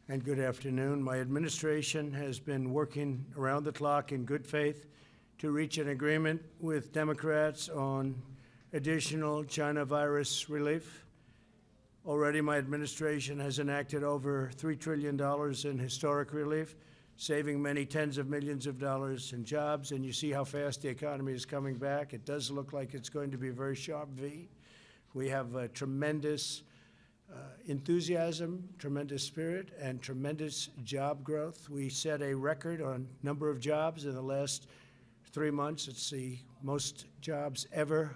and good afternoon. My administration has been working around the clock in good faith to reach an agreement with Democrats on additional China virus relief. Already, my administration has enacted over $3 trillion in historic relief, saving many tens of millions of dollars in jobs. And you see how fast the economy is coming back. It does look like it's going to be a very sharp V. We have tremendous enthusiasm, tremendous spirit, and tremendous job growth. We set a record on number of jobs in the last 3 months. It's the most jobs ever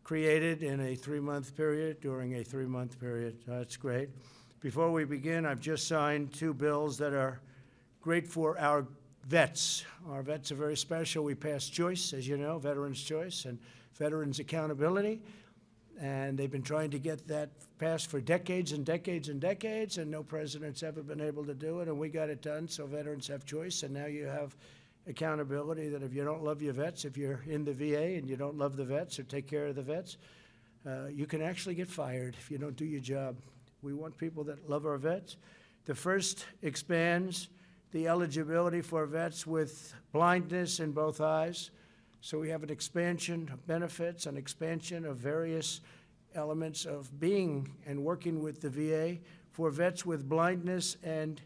created in a 3-month period during a 3-month period. That's great. Before we begin, I've just signed 2 bills that are great for our vets. Our vets are very special. We passed Choice, as you know, Veterans Choice, and Veterans Accountability. And they've been trying to get that passed for decades and decades and decades, and no president's ever been able to do it, and we got it done, so veterans have choice, and now you have accountability that if you don't love your vets, if you're in the VA and you don't love the vets or take care of the vets, you can actually get fired if you don't do your job. We want people that love our vets. The first expands the eligibility for vets with blindness in both eyes. So we have an expansion of benefits, an expansion of various elements of being and working with the VA for vets with blindness and,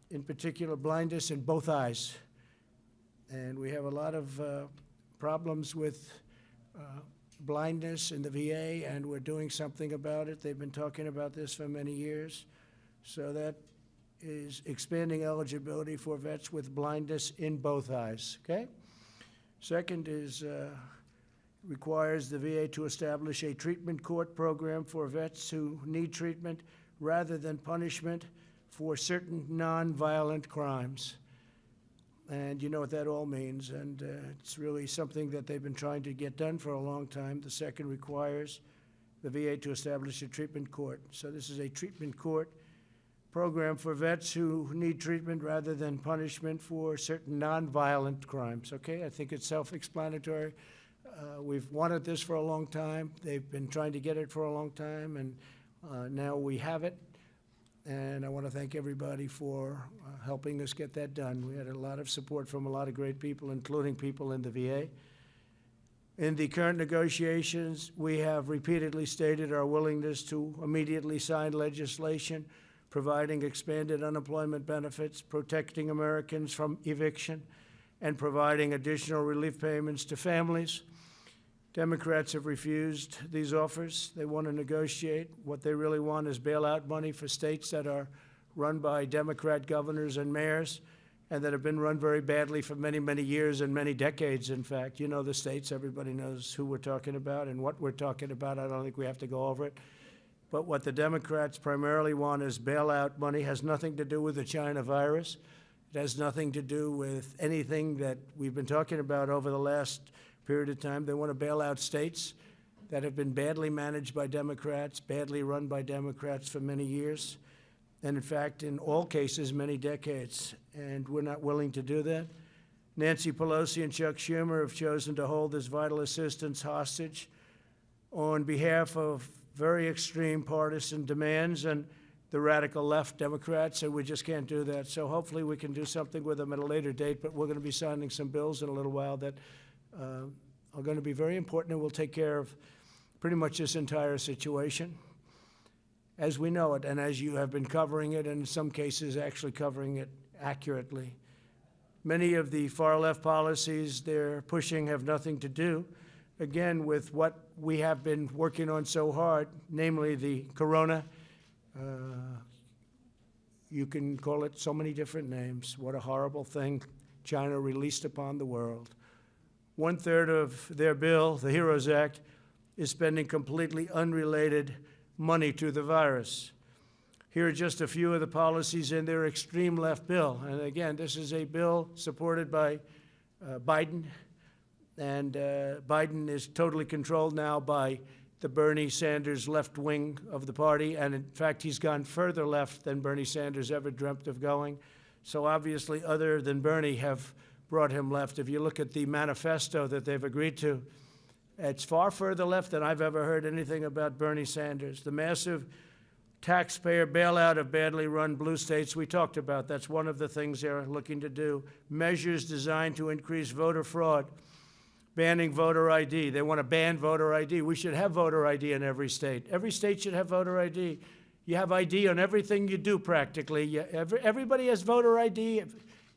in particular, blindness in both eyes. And we have a lot of problems with blindness in the VA, and we're doing something about it. They've been talking about this for many years. So that is expanding eligibility for vets with blindness in both eyes, okay? Second is requires the VA to establish a treatment court program for vets who need treatment rather than punishment for certain nonviolent crimes. And you know what that all means, and it's really something that they've been trying to get done for a long time. The second requires the VA to establish a treatment court. So this is a treatment court program for vets who need treatment rather than punishment for certain nonviolent crimes, okay? I think it's self-explanatory. We've wanted this for a long time. They've been trying to get it for a long time, and now we have it. And I want to thank everybody for helping us get that done. We had a lot of support from a lot of great people, including people in the VA. In the current negotiations, we have repeatedly stated our willingness to immediately sign legislation providing expanded unemployment benefits, protecting Americans from eviction, and providing additional relief payments to families. Democrats have refused these offers. They want to negotiate. What they really want is bailout money for states that are run by Democrat governors and mayors and that have been run very badly for many, many years and many decades, in fact. You know the states. Everybody knows who we're talking about and what we're talking about. I don't think we have to go over it. But what the Democrats primarily want is bailout money. It has nothing to do with the China virus. It has nothing to do with anything that we've been talking about over the last period of time. They want to bail out states that have been badly managed by Democrats, badly run by Democrats for many years, and in fact, in all cases, many decades. And we're not willing to do that. Nancy Pelosi and Chuck Schumer have chosen to hold this vital assistance hostage on behalf of very extreme partisan demands, and the radical left Democrats said we just can't do that. So hopefully we can do something with them at a later date, but we're going to be signing some bills in a little while that are going to be very important and will take care of pretty much this entire situation as we know it and as you have been covering it, and in some cases actually covering it accurately. Many of the far-left policies they're pushing have nothing to do, again, with what we have been working on so hard, namely the corona. You can call it so many different names. What a horrible thing China released upon the world. 1/3 of their bill, the HEROES Act, is spending completely unrelated money to the virus. Here are just a few of the policies in their extreme left bill. And again, this is a bill supported by Biden. And Biden is totally controlled now by the Bernie Sanders left wing of the party. And in fact, he's gone further left than Bernie Sanders ever dreamt of going. So obviously, other than Bernie have brought him left. If you look at the manifesto that they've agreed to, it's far further left than I've ever heard anything about Bernie Sanders. The massive taxpayer bailout of badly run blue states. We talked about that's one of the things they're looking to do. Measures designed to increase voter fraud, banning voter ID. They want to ban voter ID. We should have voter ID in every state. Every state should have voter ID. You have ID on everything you do practically. Everybody has voter ID.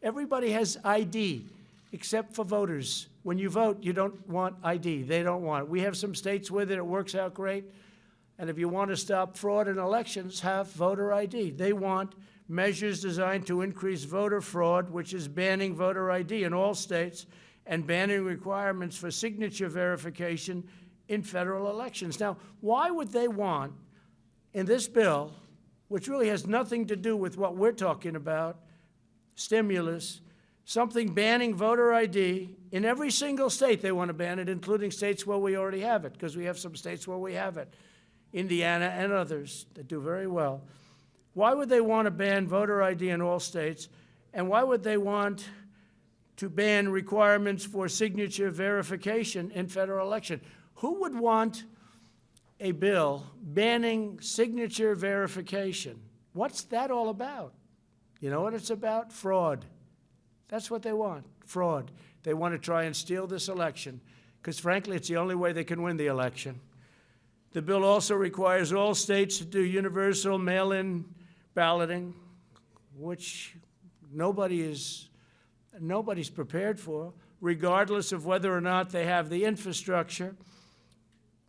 Everybody has ID except for voters. When you vote, you don't want ID. They don't want it. We have some states with it. It works out great. And if you want to stop fraud in elections, have voter ID. They want measures designed to increase voter fraud, which is banning voter ID in all states and banning requirements for signature verification in federal elections. Now, why would they want, in this bill, which really has nothing to do with what we're talking about, stimulus, something banning voter ID in every single state? They want to ban it, including states where we already have it, because we have some states where we have it. Indiana and others that do very well. Why would they want to ban voter ID in all states? And why would they want to ban requirements for signature verification in federal election? Who would want a bill banning signature verification? What's that all about? You know what it's about? Fraud. That's what they want, fraud. They want to try and steal this election because, frankly, it's the only way they can win the election. The bill also requires all states to do universal mail-in balloting, which nobody's prepared for, regardless of whether or not they have the infrastructure.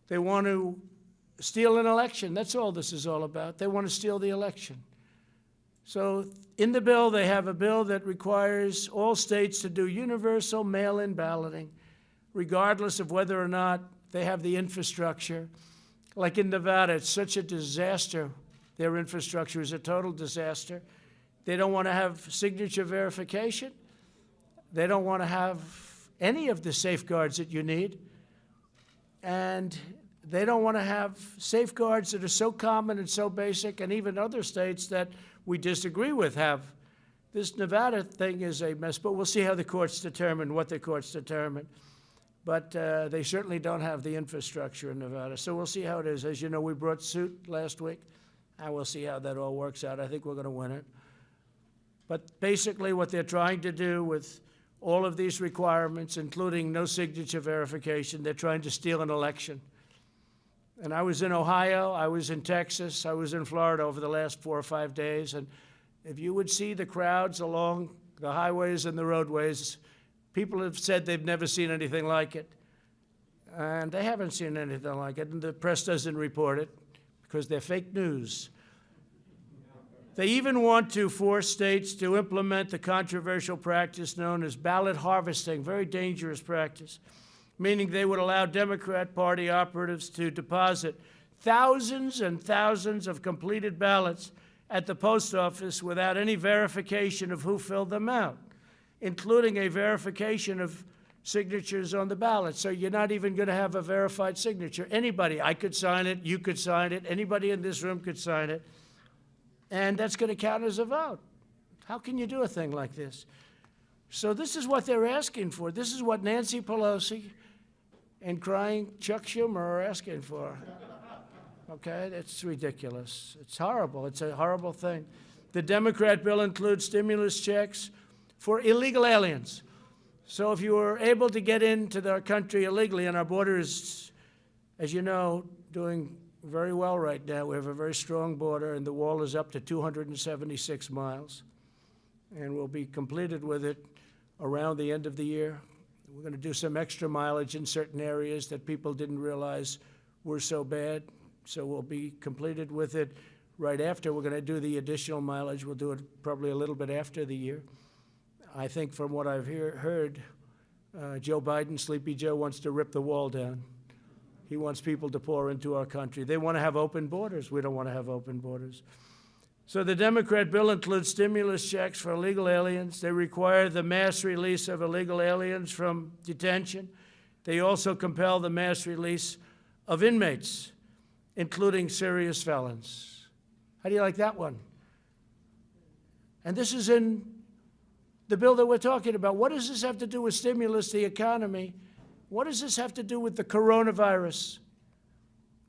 They want to steal an election. That's all this is all about. They want to steal the election. So in the bill, they have a bill that requires all states to do universal mail-in balloting, regardless of whether or not they have the infrastructure. Like in Nevada, it's such a disaster. Their infrastructure is a total disaster. They don't want to have signature verification. They don't want to have any of the safeguards that you need. And they don't want to have safeguards that are so common and so basic, and even other states that we disagree with have. This Nevada thing is a mess, but we'll see how the courts determine what the courts determine. But they certainly don't have the infrastructure in Nevada. So we'll see how it is. As you know, we brought suit last week, and we'll see how that all works out. I think we're going to win it. But basically what they're trying to do with all of these requirements, including no signature verification, they're trying to steal an election. And I was in Ohio, I was in Texas, I was in Florida over the last 4 or 5 days. And if you would see the crowds along the highways and the roadways, people have said they've never seen anything like it. And they haven't seen anything like it, and the press doesn't report it because they're fake news. They even want to force states to implement the controversial practice known as ballot harvesting, very dangerous practice, meaning they would allow Democrat Party operatives to deposit thousands and thousands of completed ballots at the post office without any verification of who filled them out, including a verification of signatures on the ballot. So you're not even going to have a verified signature. Anybody, I could sign it, you could sign it, anybody in this room could sign it, and that's going to count as a vote. How can you do a thing like this? So this is what they're asking for. This is what Nancy Pelosi and crying Chuck Schumer are asking for. Okay, it's ridiculous. It's horrible. It's a horrible thing. The Democrat bill includes stimulus checks for illegal aliens. So if you were able to get into our country illegally, and our border is, as you know, doing very well right now. We have a very strong border, and the wall is up to 276 miles. And we'll be completed with it around the end of the year. We're going to do some extra mileage in certain areas that people didn't realize were so bad. So we'll be completed with it right after. We're going to do the additional mileage. We'll do it probably a little bit after the year. I think from what I've heard, Joe Biden, Sleepy Joe, wants to rip the wall down. He wants people to pour into our country. They want to have open borders. We don't want to have open borders. So the Democrat bill includes stimulus checks for illegal aliens. They require the mass release of illegal aliens from detention. They also compel the mass release of inmates, including serious felons. How do you like that one? And this is in the bill that we're talking about. What does this have to do with stimulus, the economy? What does this have to do with the coronavirus?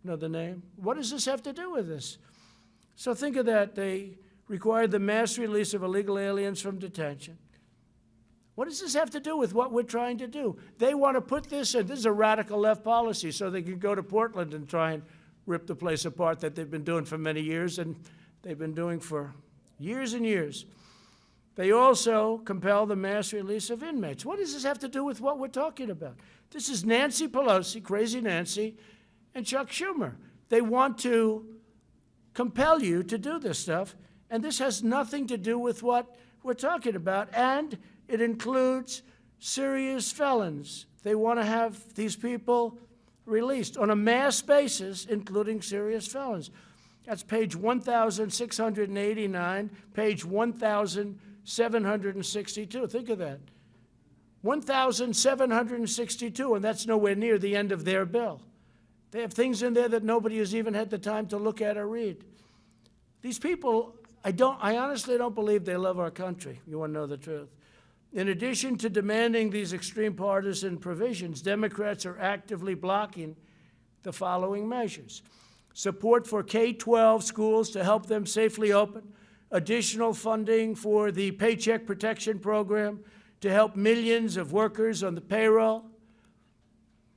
Know the name? What does this have to do with this? So think of that. They required the mass release of illegal aliens from detention. What does this have to do with what we're trying to do? They want to put this in. This is a radical left policy, so they can go to Portland and try and rip the place apart that they've been doing for many years, and they've been doing for years and years. They also compel the mass release of inmates. What does this have to do with what we're talking about? This is Nancy Pelosi, crazy Nancy, and Chuck Schumer. They want to compel you to do this stuff, and this has nothing to do with what we're talking about, and it includes serious felons. They want to have these people released on a mass basis, including serious felons. That's page 1,689, page 1,762. Think of that. 1,762, and that's nowhere near the end of their bill. They have things in there that nobody has even had the time to look at or read. These people, I honestly don't believe they love our country. You want to know the truth. In addition to demanding these extreme partisan provisions, Democrats are actively blocking the following measures: support for K-12 schools to help them safely open, additional funding for the Paycheck Protection Program to help millions of workers on the payroll.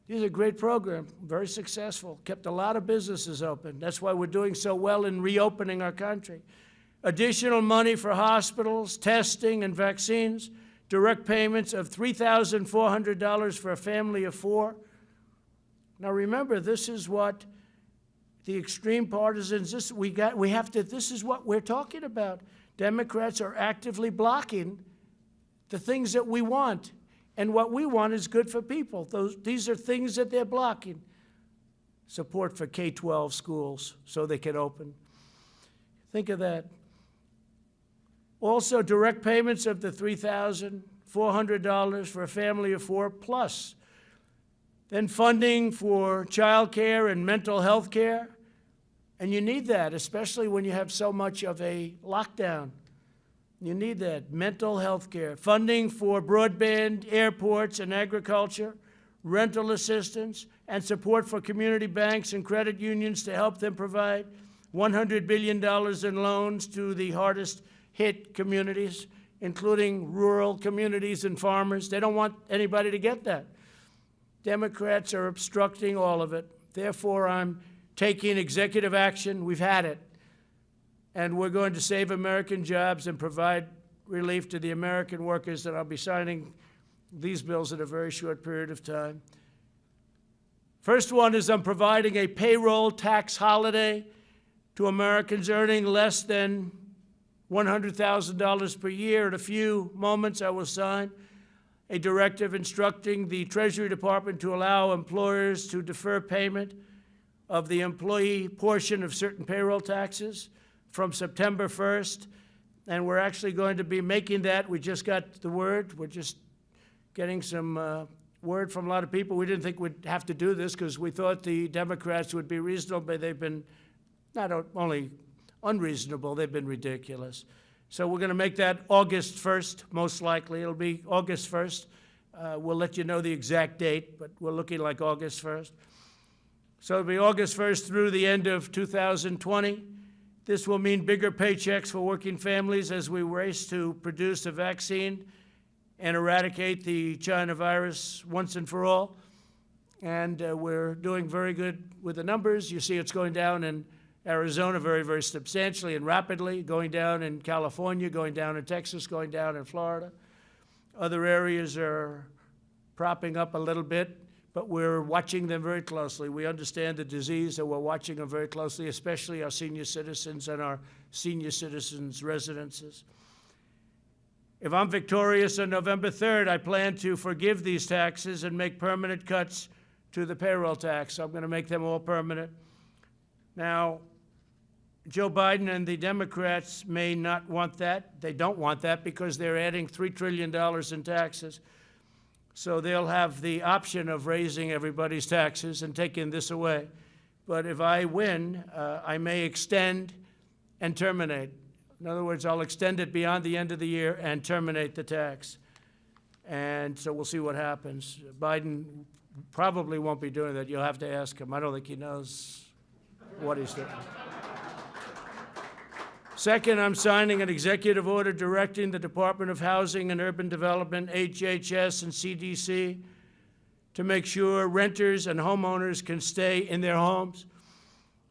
These are a great program, very successful, kept a lot of businesses open. That's why we're doing so well in reopening our country. Additional money for hospitals, testing, and vaccines. Direct payments of $3,400 for a family of 4. Now remember, this is what the extreme partisans, this is what we're talking about. Democrats are actively blocking the things that we want, and what we want is good for people. These are things that they're blocking. Support for K-12 schools so they can open. Think of that. Also, direct payments of the $3,400 for a family of 4 plus. Then funding for child care and mental health care. And you need that, especially when you have so much of a lockdown. You need that, mental health care. Funding for broadband, airports, and agriculture. Rental assistance, and support for community banks and credit unions to help them provide $100 billion in loans to the hardest hit communities, including rural communities and farmers. They don't want anybody to get that. Democrats are obstructing all of it. Therefore, I'm taking executive action. We've had it. And we're going to save American jobs and provide relief to the American workers, and I'll be signing these bills in a very short period of time. First one is I'm providing a payroll tax holiday to Americans earning less than $100,000 per year. In a few moments, I will sign a directive instructing the Treasury Department to allow employers to defer payment of the employee portion of certain payroll taxes from September 1st. And we're actually going to be making that. We just got the word. We're just getting some word from a lot of people. We didn't think we'd have to do this because we thought the Democrats would be reasonable, but they've been not only unreasonable, they've been ridiculous. So we're going to make that August 1st, most likely. It'll be August 1st. We'll let you know the exact date, but we're looking like August 1st. So it'll be August 1st through the end of 2020. This will mean bigger paychecks for working families as we race to produce a vaccine and eradicate the China virus once and for all. And we're doing very good with the numbers. You see it's going down in Arizona very, very substantially and rapidly, going down in California, going down in Texas, going down in Florida. Other areas are propping up a little bit, but we're watching them very closely. We understand the disease, and we're watching them very closely, especially our senior citizens and our senior citizens' residences. If I'm victorious on November 3rd, I plan to forgive these taxes and make permanent cuts to the payroll tax. I'm going to make them all permanent. Now, Joe Biden and the Democrats may not want that. They don't want that because they're adding $3 trillion in taxes. So they'll have the option of raising everybody's taxes and taking this away. But if I win, I may extend and terminate. In other words, I'll extend it beyond the end of the year and terminate the tax. And so we'll see what happens. Biden probably won't be doing that. You'll have to ask him. I don't think he knows what he's doing. Second, I'm signing an executive order directing the Department of Housing and Urban Development, HHS, and CDC to make sure renters and homeowners can stay in their homes.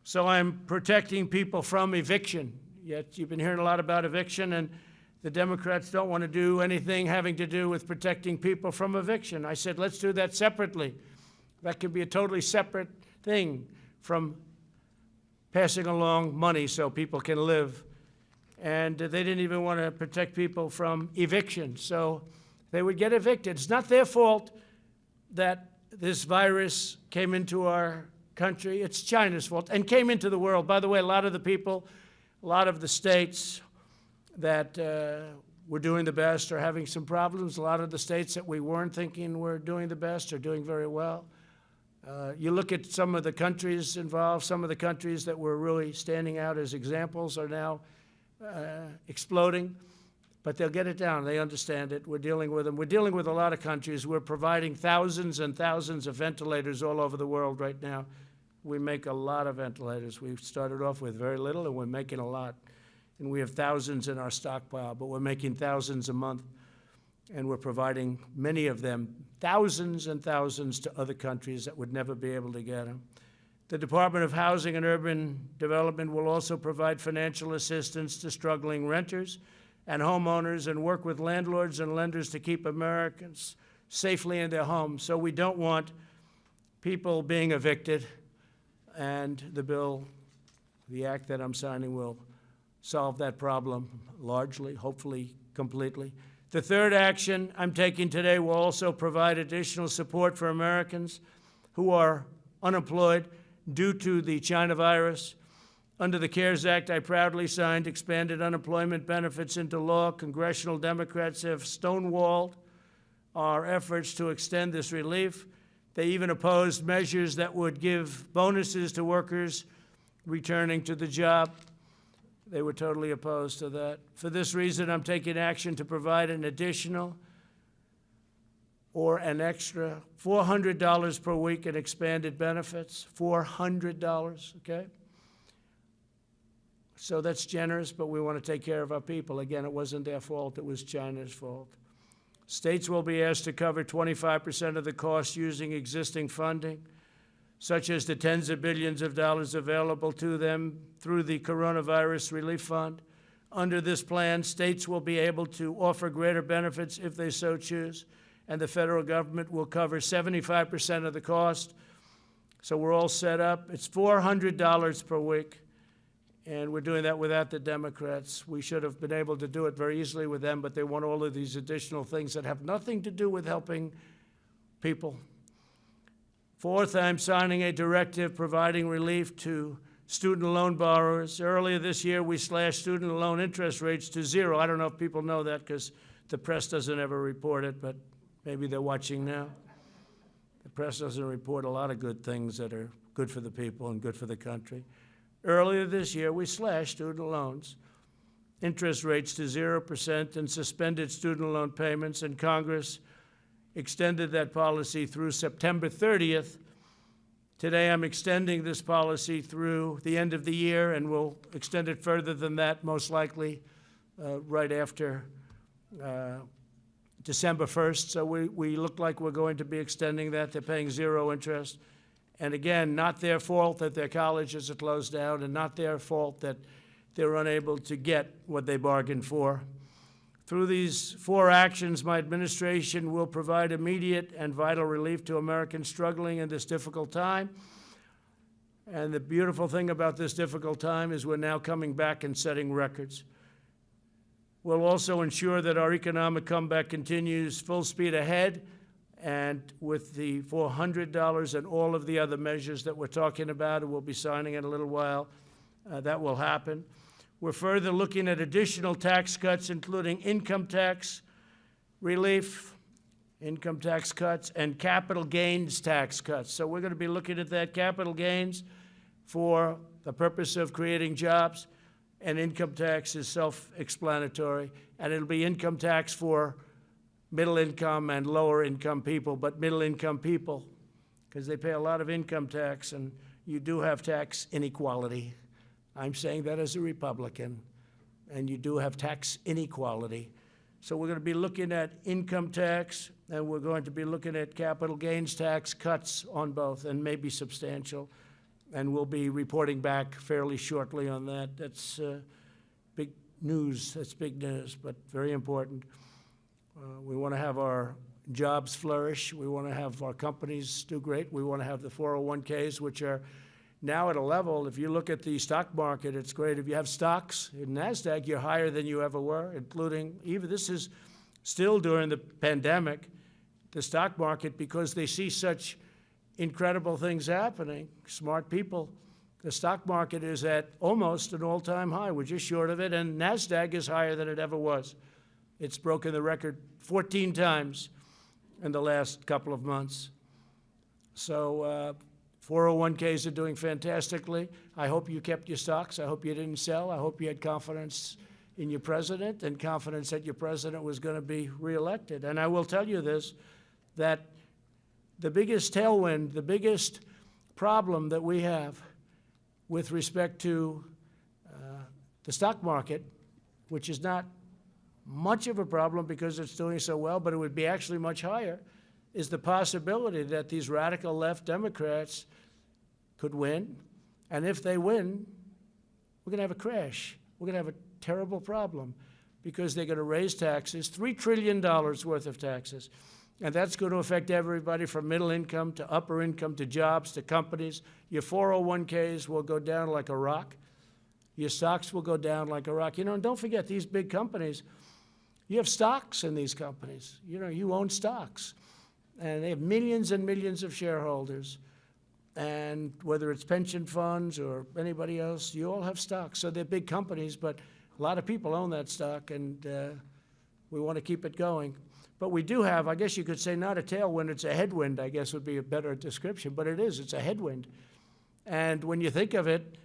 So I'm protecting people from eviction. Yet you've been hearing a lot about eviction, and the Democrats don't want to do anything having to do with protecting people from eviction. I said, let's do that separately. That could be a totally separate thing from passing along money so people can live. And they didn't even want to protect people from eviction, so they would get evicted. It's not their fault that this virus came into our country. It's China's fault, and came into the world. By the way, a lot of the people, a lot of the states that were doing the best are having some problems. A lot of the states that we weren't thinking were doing the best are doing very well. You look at some of the countries involved, some of the countries that were really standing out as examples are now exploding, but they'll get it down. They understand it. We're dealing with them. We're dealing with a lot of countries. We're providing thousands and thousands of ventilators all over the world right now. We make a lot of ventilators. We started off with very little, and we're making a lot. And we have thousands in our stockpile, but we're making thousands a month, and we're providing many of them, thousands and thousands, to other countries that would never be able to get them. The Department of Housing and Urban Development will also provide financial assistance to struggling renters and homeowners and work with landlords and lenders to keep Americans safely in their homes. So we don't want people being evicted, and the bill, the act that I'm signing, will solve that problem largely, hopefully completely. The third action I'm taking today will also provide additional support for Americans who are unemployed due to the China virus. Under the CARES Act, I proudly signed expanded unemployment benefits into law. Congressional Democrats have stonewalled our efforts to extend this relief. They even opposed measures that would give bonuses to workers returning to the job. They were totally opposed to that. For this reason, I'm taking action to provide an additional or an extra $400 per week in expanded benefits. $400, okay? So that's generous, but we want to take care of our people. Again, it wasn't their fault, it was China's fault. States will be asked to cover 25% of the cost using existing funding, such as the tens of billions of dollars available to them through the Coronavirus Relief Fund. Under this plan, states will be able to offer greater benefits if they so choose, and the federal government will cover 75% of the cost. So we're all set up. It's $400 per week, and we're doing that without the Democrats. We should have been able to do it very easily with them, but they want all of these additional things that have nothing to do with helping people. Fourth, I'm signing a directive providing relief to student loan borrowers. Earlier this year, we slashed student loan interest rates to zero. I don't know if people know that because the press doesn't ever report it, but maybe they're watching now. The press doesn't report a lot of good things that are good for the people and good for the country. Earlier this year, we slashed student loans, interest rates to 0%, and suspended student loan payments, and Congress extended that policy through September 30th. Today, I'm extending this policy through the end of the year, and we'll extend it further than that, most likely right after December 1st. So we look like we're going to be extending that. They're paying zero interest. And again, not their fault that their colleges are closed down, and not their fault that they're unable to get what they bargained for. Through these four actions, my administration will provide immediate and vital relief to Americans struggling in this difficult time. And the beautiful thing about this difficult time is we're now coming back and setting records. We'll also ensure that our economic comeback continues full speed ahead, and with the $400 and all of the other measures that we're talking about, and we'll be signing in a little while, that will happen. We're further looking at additional tax cuts, including income tax relief, income tax cuts, and capital gains tax cuts. So we're going to be looking at that, capital gains for the purpose of creating jobs, and income tax is self-explanatory, and it'll be income tax for middle income and lower income people, but middle income people, because they pay a lot of income tax, and you do have tax inequality. I'm saying that as a Republican. and you do have tax inequality. So we're going to be looking at income tax, and we're going to be looking at capital gains tax cuts on both, and maybe substantial. And we'll be reporting back fairly shortly on that. That's big news. That's big news, but very important. We want to have our jobs flourish. We want to have our companies do great. We want to have the 401ks, which are now at a level, if you look at the stock market, it's great. If you have stocks in NASDAQ, you're higher than you ever were, including even this is still during the pandemic, the stock market, because they see such incredible things happening, smart people. The stock market is at almost an all-time high. We're just short of it, and NASDAQ is higher than it ever was. It's broken the record 14 times in the last couple of months. So 401ks are doing fantastically. I hope you kept your stocks. I hope you didn't sell. I hope you had confidence in your president and confidence that your president was going to be reelected. And I will tell you this, that the biggest tailwind, the biggest problem that we have with respect to the stock market, which is not much of a problem because it's doing so well, but it would be actually much higher, is the possibility that these radical left Democrats could win. And if they win, we're going to have a crash. We're going to have a terrible problem because they're going to raise taxes, $3 trillion worth of taxes. And that's going to affect everybody from middle income to upper income to jobs to companies. Your 401ks will go down like a rock. Your stocks will go down like a rock. You know, and don't forget, these big companies, you have stocks in these companies. You know, you own stocks. And they have millions and millions of shareholders. And whether it's pension funds or anybody else, you all have stocks. So they're big companies, but a lot of people own that stock, and we want to keep it going. But we do have, I guess you could say, not a tailwind, it's a headwind, I guess would be a better description, but it is, it's a headwind. And when you think of it,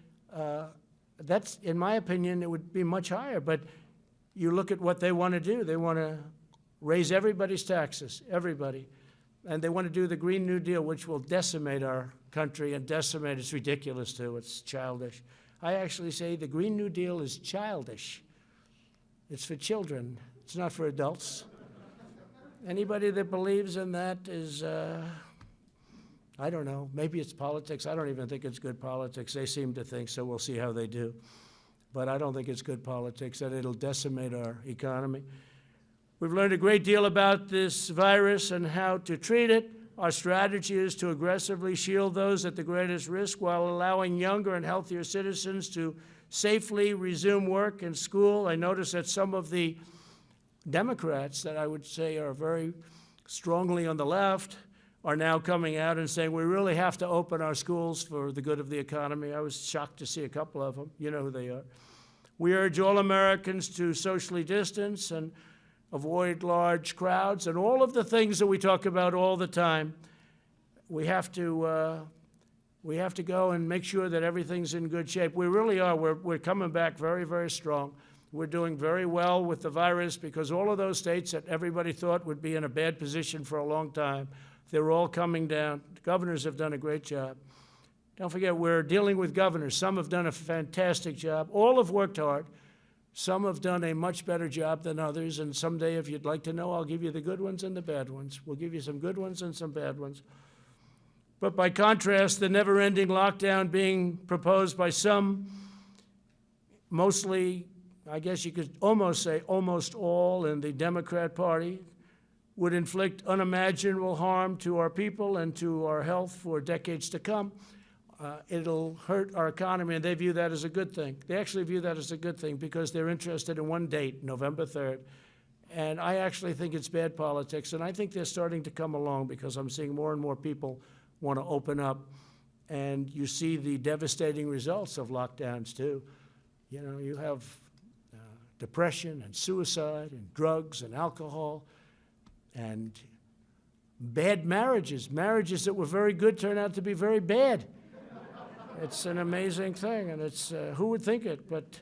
that's, in my opinion, it would be much higher. But you look at what they want to do. They want to raise everybody's taxes, everybody. And they want to do the Green New Deal, which will decimate our country and decimate. It's ridiculous, too. It's childish. I actually say the Green New Deal is childish. It's for children. It's not for adults. Anybody that believes in that is, I don't know, maybe it's politics. I don't even think it's good politics. They seem to think, so we'll see how they do. But I don't think it's good politics, that it'll decimate our economy. We've learned a great deal about this virus and how to treat it. Our strategy is to aggressively shield those at the greatest risk while allowing younger and healthier citizens to safely resume work and school. I notice that some of the Democrats that I would say are very strongly on the left are now coming out and saying we really have to open our schools for the good of the economy. I was shocked to see a couple of them. You know who they are. We urge all Americans to socially distance and avoid large crowds and all of the things that we talk about all the time. We have to go and make sure that everything's in good shape. We really are. We're coming back very, very strong. We're doing very well with the virus because all of those states that everybody thought would be in a bad position for a long time, they're all coming down. The governors have done a great job. Don't forget, we're dealing with governors. Some have done a fantastic job. All have worked hard. Some have done a much better job than others, and someday, if you'd like to know, I'll give you the good ones and the bad ones. We'll give you some good ones and some bad ones. But by contrast, the never-ending lockdown being proposed by some, mostly, I guess you could almost say almost all in the Democrat Party, would inflict unimaginable harm to our people and to our health for decades to come. It'll hurt our economy, and they view that as a good thing. They actually view that as a good thing because they're interested in one date, November 3rd. And I actually think it's bad politics, and I think they're starting to come along because I'm seeing more and more people want to open up, and you see the devastating results of lockdowns, too. You know, you have depression and suicide and drugs and alcohol and bad marriages. Marriages that were very good turn out to be very bad. It's an amazing thing, and it's, who would think it? But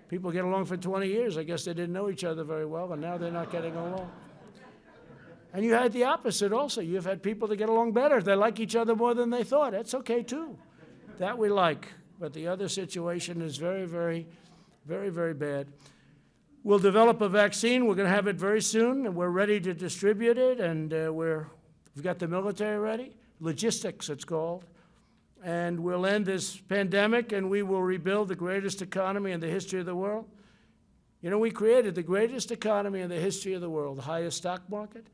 people get along for 20 years. I guess they didn't know each other very well, and now they're not getting along. And you had the opposite also. You've had people that get along better. They like each other more than they thought. That's okay, too. That we like. But the other situation is very, very Very, very bad. We'll develop a vaccine. We're going to have it very soon, and we're ready to distribute it, and we've got the military ready. Logistics, it's called. And we'll end this pandemic, and we will rebuild the greatest economy in the history of the world. You know, we created the greatest economy in the history of the world, the highest stock market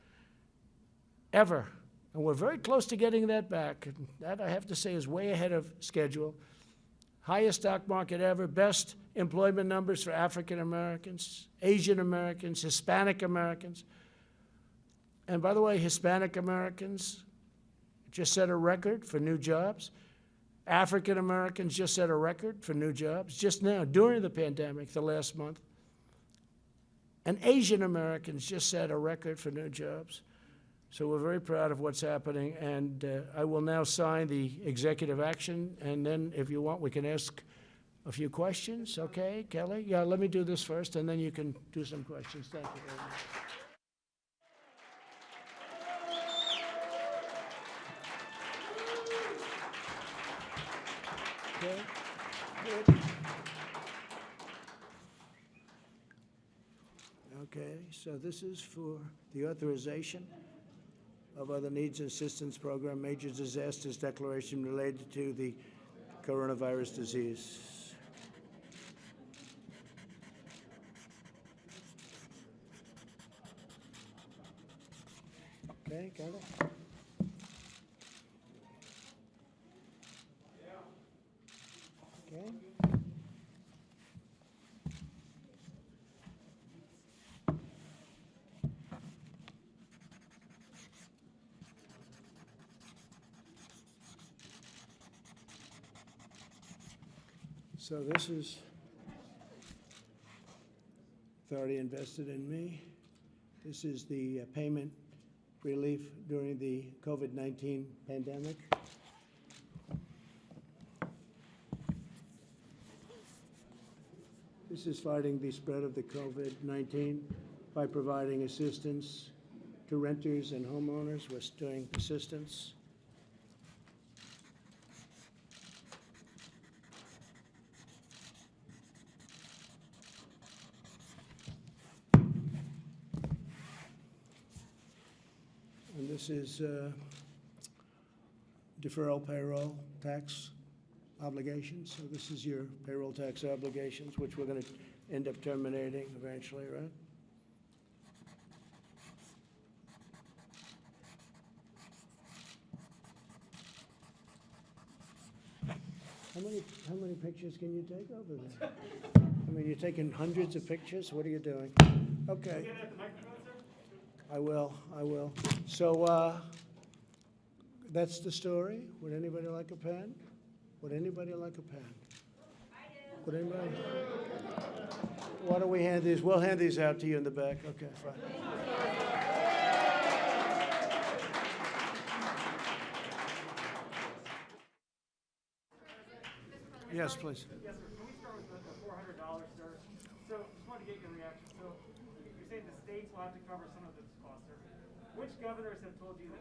ever. And we're very close to getting that back. And that, I have to say, is way ahead of schedule. Highest stock market ever, best employment numbers for African Americans, Asian Americans, Hispanic Americans. And by the way, Hispanic Americans just set a record for new jobs. African Americans just set a record for new jobs just now, during the pandemic, the last month. And Asian Americans just set a record for new jobs. So we're very proud of what's happening, and I will now sign the executive action, and then if you want, we can ask a few questions. Okay, Kelly? Yeah, let me do this first, and then you can do some questions. Thank you very much. Okay, good. Okay, so this is for the authorization of other needs and assistance program, major disasters declaration related to the coronavirus disease. Okay, got it? Okay. So this is authority invested in me. This is the payment relief during the COVID-19 pandemic. This is fighting the spread of the COVID-19 by providing assistance to renters and homeowners. We're doing assistance. And this is deferral payroll tax obligations. So this is your payroll tax obligations, which we're going to end up terminating eventually, right? How many pictures can you take over there? I mean, you're taking hundreds of pictures. What are you doing? Okay. I will. So that's the story. Would anybody like a pen? Would anybody like a pen? I do. Would anybody? Why don't we hand these? We'll hand these out to you in the back. Okay, fine. Yes, please. Yes, sir. Can we start with the $400, sir? So, just wanted to get your reaction. So, you're saying the states will have to cover some of this cost, sir. Which governors have told you that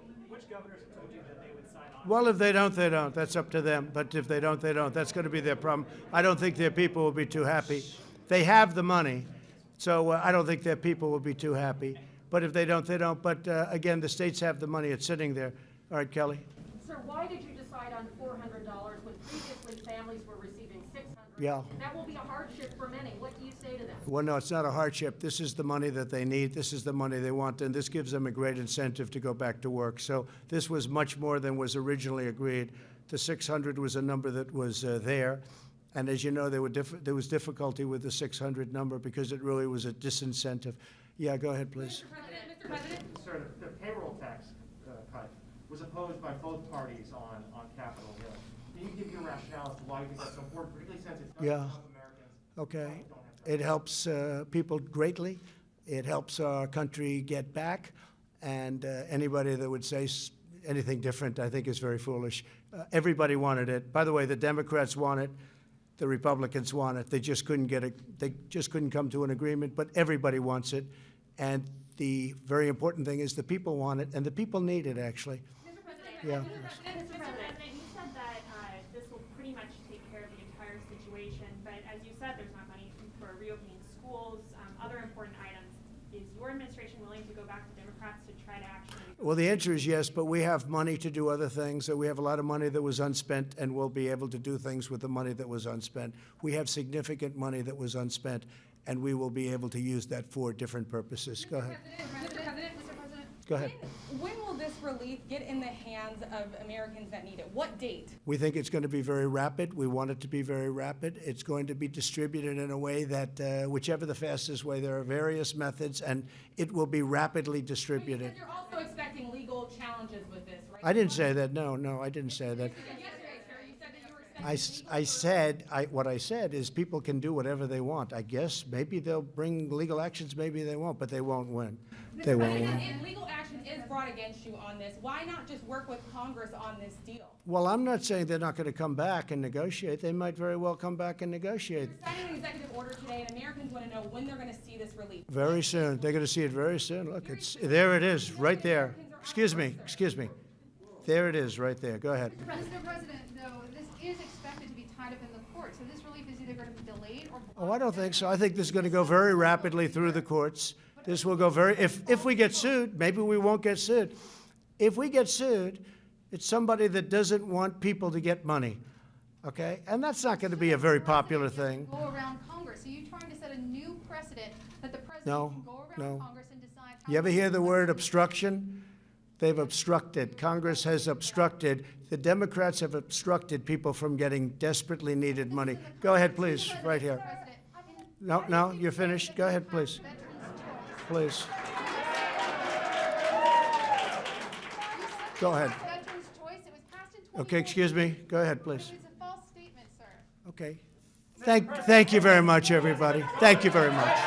they would sign on? Well, if they don't, they don't. That's up to them. But if they don't, they don't. That's going to be their problem. I don't think their people will be too happy. They have the money, so I don't think their people will be too happy. But if they don't, they don't. But again, the states have the money. It's sitting there. All right, Kelly. Sir, why did you decide on $400 when previously families were receiving $600? Yeah. That will be a hardship for many. What do you say to them? Well, no, it's not a hardship. This is the money that they need. This is the money they want, and this gives them a great incentive to go back to work. So this was much more than was originally agreed. The 600 was a number that was there, and as you know, there was difficulty with the 600 number because it really was a disincentive. Yeah, go ahead, please. Mr. President? Sir, the payroll tax cut was opposed by both parties on Capitol Hill. Can you give your rationale as to why you think that's so important, particularly since it's not enough Americans? Okay. It helps people greatly. It helps our country get back. And anybody that would say anything different, I think, is very foolish. Everybody wanted it. By the way, the Democrats want it. The Republicans want it. They just couldn't get it. They just couldn't come to an agreement. But everybody wants it. And the very important thing is the people want it, and the people need it, actually. Mr. President, Yeah. Mr. President, you said that this will pretty much take care of the entire situation, but as you said, there's not money for is your administration willing to go back to Democrats to try to actually? Well, the answer is yes, but we have money to do other things. We have a lot of money that was unspent, and we'll be able to do things with the money that was unspent. We have significant money that was unspent, and we will be able to use that for different purposes. Go ahead. Mr. President, Go ahead. when will this relief get in the hands of Americans that need it? What date? We think it's going to be very rapid. We want it to be very rapid. It's going to be distributed in a way that, whichever the fastest way, there are various methods, and it will be rapidly distributed. Because you're also expecting legal challenges with this, right? I didn't say that. No, I didn't say that. Yesterday, sir, you said that you were expecting What I said is people can do whatever they want. I guess maybe they'll bring legal actions, maybe they won't, but they won't win. They won't win. If legal action is brought against you on this, why not just work with Congress on this deal? Well, I'm not saying they're not going to come back and negotiate. They might very well come back and negotiate. You're signing an executive order today, and Americans want to know when they're going to see this relief. Very soon. They're going to see it very soon. Look, there it is, right there. Excuse me. There it is, right there. Go ahead. Mr. President, though, this is expected to be tied up in the court, so this relief is either going to be delayed or. Oh, I don't think so. I think this is going to go very rapidly through the courts. This will go if we get sued, maybe we won't get sued. If we get sued, it's somebody that doesn't want people to get money, okay? And that's not going to be a very popular thing. Go around Congress. Are you trying to set a new precedent that the president No, can go no. around Congress and decide how? You ever hear the word obstruction? They've obstructed. Congress has obstructed. The Democrats have obstructed people from getting desperately needed money. Go ahead, please, right here. No, you're finished. Go ahead, please. Please. Go ahead. Veterans' choice, it was passed in 2014. Okay, excuse me. Go ahead, please. It's a false statement, sir. Okay. Thank you very much, everybody. Thank you very much.